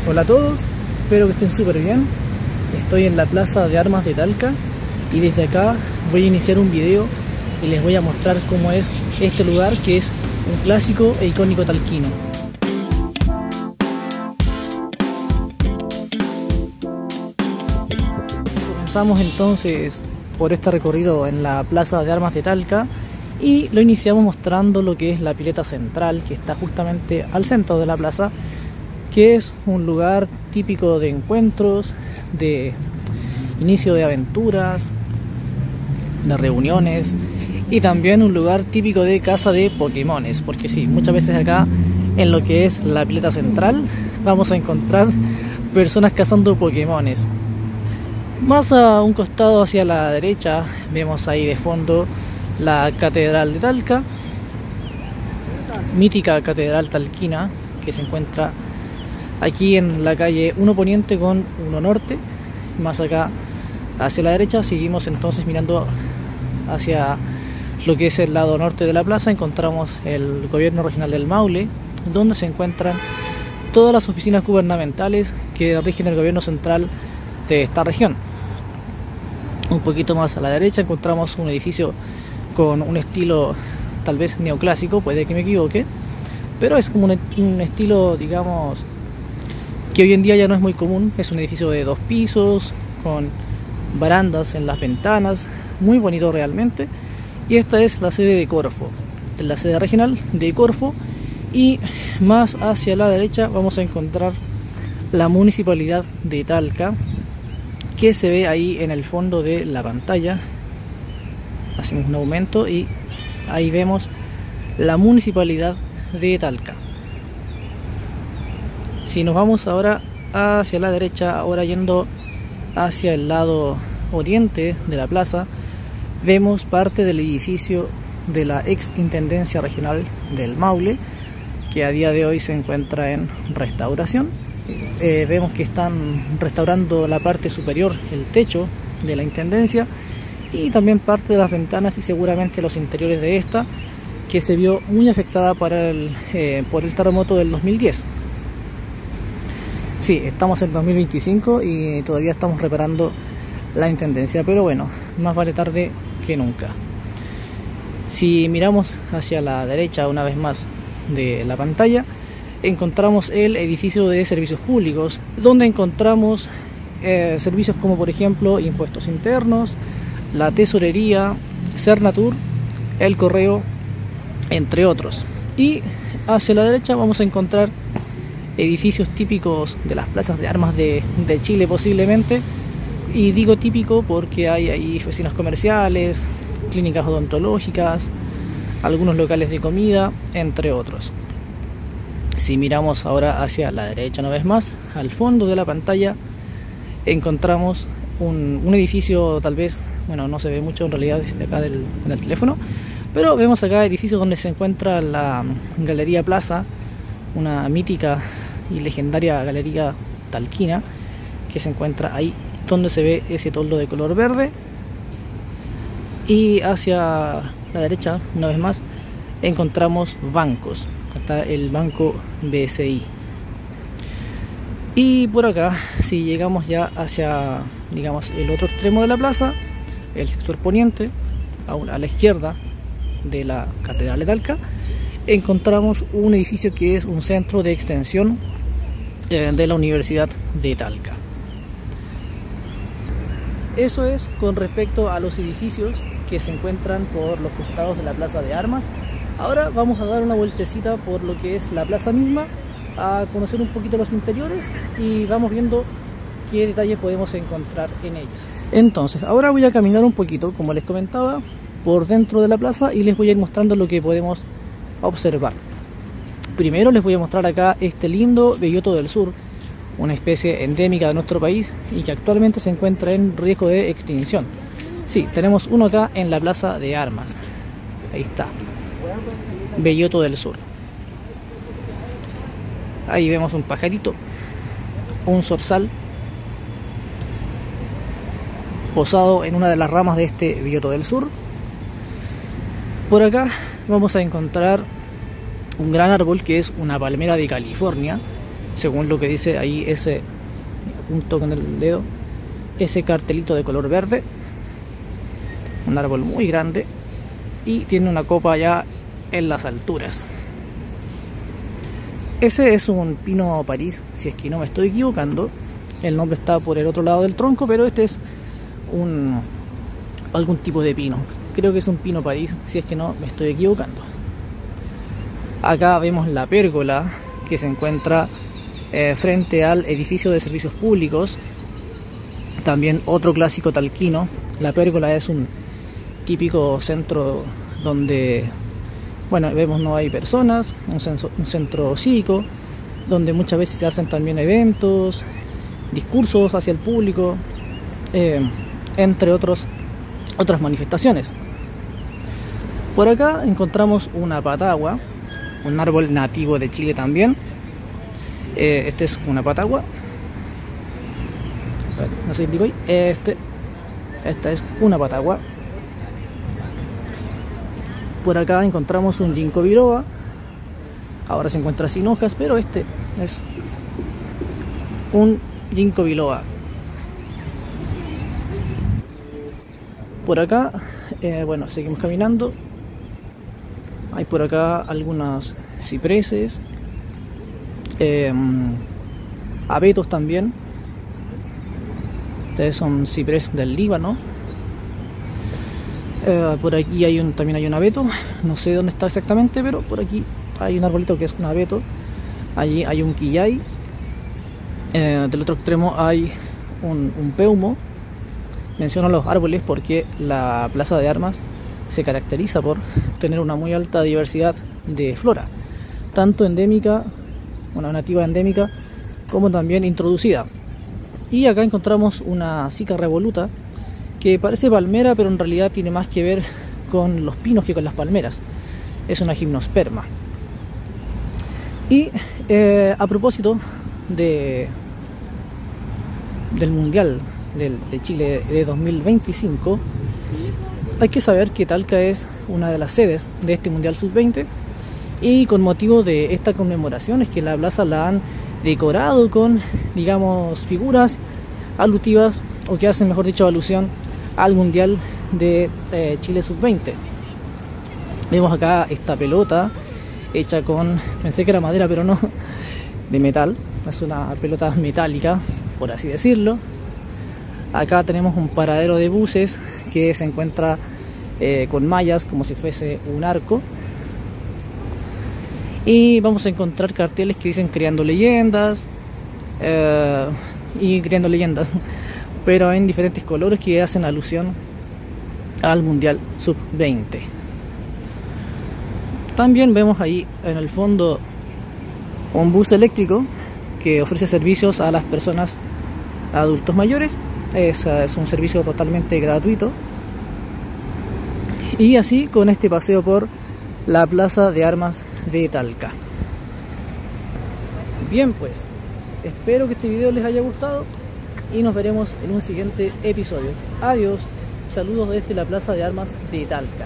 Hola a todos, espero que estén súper bien. Estoy en la Plaza de Armas de Talca y desde acá voy a iniciar un video y les voy a mostrar cómo es este lugar, que es un clásico e icónico talquino. Comenzamos entonces por este recorrido en la Plaza de Armas de Talca y lo iniciamos mostrando lo que es la pileta central, que está justamente al centro de la plaza, que es un lugar típico de encuentros, de inicio de aventuras, de reuniones y también un lugar típico de caza de Pokémones, porque sí, muchas veces acá en lo que es la pileta central vamos a encontrar personas cazando Pokémones. Más a un costado hacia la derecha vemos ahí de fondo la Catedral de Talca, mítica catedral talquina que se encuentra aquí en la calle 1 Poniente con 1 Norte. Más acá hacia la derecha seguimos entonces mirando hacia lo que es el lado norte de la plaza. Encontramos el gobierno regional del Maule, donde se encuentran todas las oficinas gubernamentales que rigen el gobierno central de esta región. Un poquito más a la derecha encontramos un edificio con un estilo tal vez neoclásico, puede que me equivoque, pero es como un estilo, digamos, que hoy en día ya no es muy común. Es un edificio de 2 pisos, con barandas en las ventanas, muy bonito realmente. Y esta es la sede de Corfo, la sede regional de Corfo. Y más hacia la derecha vamos a encontrar la municipalidad de Talca, que se ve ahí en el fondo de la pantalla. Hacemos un aumento y ahí vemos la municipalidad de Talca. Si nos vamos ahora hacia la derecha, ahora yendo hacia el lado oriente de la plaza, vemos parte del edificio de la ex Intendencia Regional del Maule, que a día de hoy se encuentra en restauración. Vemos que están restaurando la parte superior, el techo de la Intendencia, y también parte de las ventanas y seguramente los interiores de esta, que se vio muy afectada por el terremoto del 2010. Sí, estamos en 2025 y todavía estamos reparando la Intendencia, pero bueno, más vale tarde que nunca. Si miramos hacia la derecha una vez más de la pantalla, encontramos el edificio de servicios públicos, donde encontramos servicios como por ejemplo impuestos internos, la tesorería, Cernatur, el correo, entre otros. Y hacia la derecha vamos a encontrar edificios típicos de las plazas de armas de Chile posiblemente, y digo típico porque hay ahí oficinas comerciales, clínicas odontológicas, algunos locales de comida, entre otros. Si miramos ahora hacia la derecha una vez más, al fondo de la pantalla encontramos un edificio, tal vez, bueno, no se ve mucho en realidad desde acá en el teléfono, pero vemos acá edificios donde se encuentra la Galería Plaza, una mítica y legendaria galería talquina que se encuentra ahí donde se ve ese toldo de color verde. Y hacia la derecha una vez más encontramos bancos, está el banco BCI. Y por acá, si llegamos ya hacia, digamos, el otro extremo de la plaza, el sector poniente, a la izquierda de la Catedral de Talca, encontramos un edificio que es un centro de extensión de la Universidad de Talca. Eso es con respecto a los edificios que se encuentran por los costados de la Plaza de Armas. Ahora vamos a dar una vueltecita por lo que es la plaza misma, a conocer un poquito los interiores y vamos viendo qué detalles podemos encontrar en ella. Entonces, ahora voy a caminar un poquito, como les comentaba, por dentro de la plaza y les voy a ir mostrando lo que podemos observar. Primero les voy a mostrar acá este lindo belloto del sur, una especie endémica de nuestro país y que actualmente se encuentra en riesgo de extinción. Sí, tenemos uno acá en la Plaza de Armas. Ahí está, belloto del sur. Ahí vemos un pajarito, un zorzal posado en una de las ramas de este belloto del sur. Por acá vamos a encontrar un gran árbol que es una palmera de California, según lo que dice ahí ese punto con el dedo, ese cartelito de color verde. Un árbol muy grande y tiene una copa ya en las alturas. Ese es un pino París, si es que no me estoy equivocando. El nombre está por el otro lado del tronco, pero este es algún tipo de pino. Creo que es un pino París, si es que no me estoy equivocando. Acá vemos la pérgola que se encuentra frente al edificio de servicios públicos. También otro clásico talquino. La pérgola es un típico centro donde, bueno, vemos no hay personas, un centro cívico donde muchas veces se hacen también eventos, discursos hacia el público, entre otras manifestaciones. Por acá encontramos una patagua, un árbol nativo de Chile también. Este es una patagua. No sé si digo ahí. Esta es una patagua. Por acá encontramos un ginkgo biloba. Ahora se encuentra sin hojas, pero este es un ginkgo biloba. Por acá, bueno, seguimos caminando. Hay por acá algunos cipreses, abetos también. Ustedes son ciprés del Líbano. Por aquí también hay un abeto. No sé dónde está exactamente, pero por aquí hay un arbolito que es un abeto. Allí hay un quillay. Del otro extremo hay un peumo. Menciono los árboles porque la Plaza de Armas se caracteriza por tener una muy alta diversidad de flora, tanto endémica, una nativa endémica, como también introducida. Y acá encontramos una sica revoluta que parece palmera, pero en realidad tiene más que ver con los pinos que con las palmeras. Es una gimnosperma. Y a propósito del Mundial de Chile de 2025, hay que saber que Talca es una de las sedes de este Mundial Sub-20, y con motivo de esta conmemoración es que la plaza la han decorado con, digamos, figuras alutivas, o que hacen, mejor dicho, alusión al Mundial de Chile Sub-20. Vemos acá esta pelota hecha con, pensé que era madera, pero no, de metal. Es una pelota metálica, por así decirlo. Acá tenemos un paradero de buses que se encuentra con mallas como si fuese un arco. Y vamos a encontrar carteles que dicen creando leyendas y creando leyendas, pero en diferentes colores que hacen alusión al Mundial Sub-20. También vemos ahí en el fondo un bus eléctrico que ofrece servicios a las personas adultos mayores. Es un servicio totalmente gratuito. Y así con este paseo por la Plaza de Armas de Talca. Bien, pues espero que este video les haya gustado y nos veremos en un siguiente episodio. Adiós, saludos desde la Plaza de Armas de Talca.